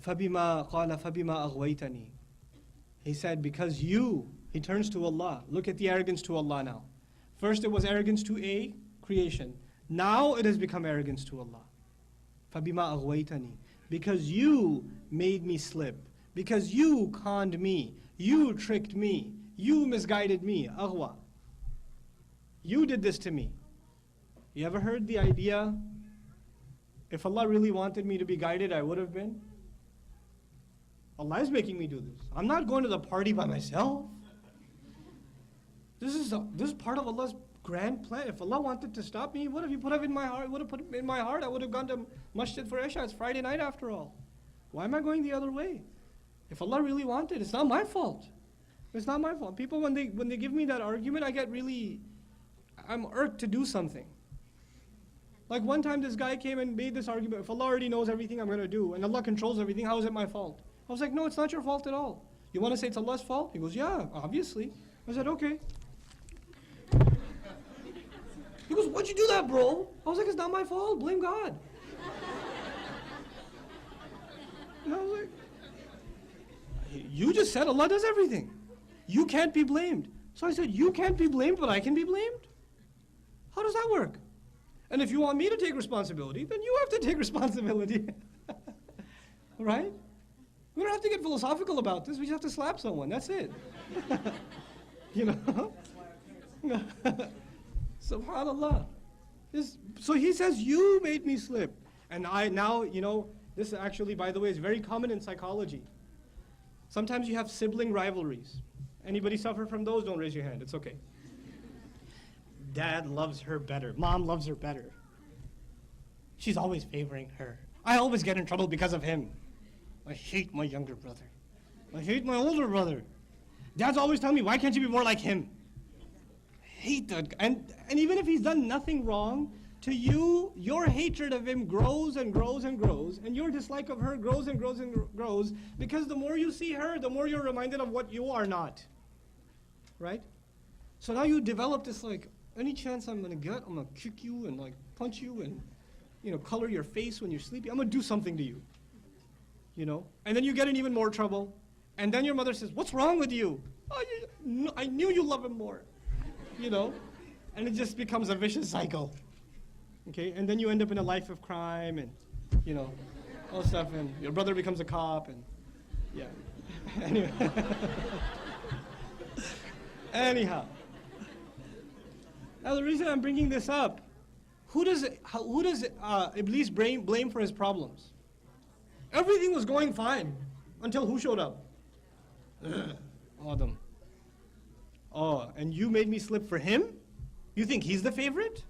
فَبِمَا قَالَ فَبِمَا أَغْوَيْتَنِي. He said, because you, he turns to Allah. Look at the arrogance to Allah now. First it was arrogance to a creation. Now it has become arrogance to Allah. فَبِمَا أَغْوَيْتَنِي. Because you made me slip. Because you conned me. You tricked me. You misguided me. Aghwa. You did this to me. You ever heard the idea, if Allah really wanted me to be guided, I would have been? Allah is making me do this. I'm not going to the party by myself. This is part of Allah's grand plan. If Allah wanted to stop me, what if He put it in my heart? Would have put it in my heart. I would have gone to Masjid for Isha. It's Friday night after all. Why am I going the other way? If Allah really wanted, it's not my fault. It's not my fault. People, when they give me that argument, I'm irked to do something. Like one time this guy came and made this argument, if Allah already knows everything I'm going to do, and Allah controls everything, how is it my fault? I was like, no, it's not your fault at all. You want to say it's Allah's fault? He goes, yeah, obviously. I said, okay. He goes, why'd you do that, bro? I was like, it's not my fault, blame God. And I was like, you just said Allah does everything. You can't be blamed. So I said, you can't be blamed, but I can be blamed? How does that work? And if you want me to take responsibility, then you have to take responsibility. Right? We don't have to get philosophical about this. We just have to slap someone. That's it. You know? SubhanAllah. So he says, you made me slip. And this actually, by the way, is very common in psychology. Sometimes you have sibling rivalries. Anybody suffer from those? Don't raise your hand. It's okay. Dad loves her better. Mom loves her better. She's always favoring her. I always get in trouble because of him. I hate my younger brother. I hate my older brother. Dad's always telling me, why can't you be more like him? I hate that. And even if he's done nothing wrong, to you, your hatred of him grows and grows and grows, and your dislike of her grows and grows and grows, because the more you see her, the more you're reminded of what you are not. Right? So now you develop this any chance I'm gonna get, I'm gonna kick you and punch you and color your face when you're sleepy. I'm gonna do something to you. And then you get in even more trouble. And then your mother says, what's wrong with you? Oh, I knew you love him more. And it just becomes a vicious cycle. Okay, and then you end up in a life of crime and, all stuff, and your brother becomes a cop, and yeah. Anyway. Anyhow. Now the reason I'm bringing this up, who does Iblis blame for his problems? Everything was going fine until who showed up? Adam. Oh, and you made me slip for him? You think he's the favorite?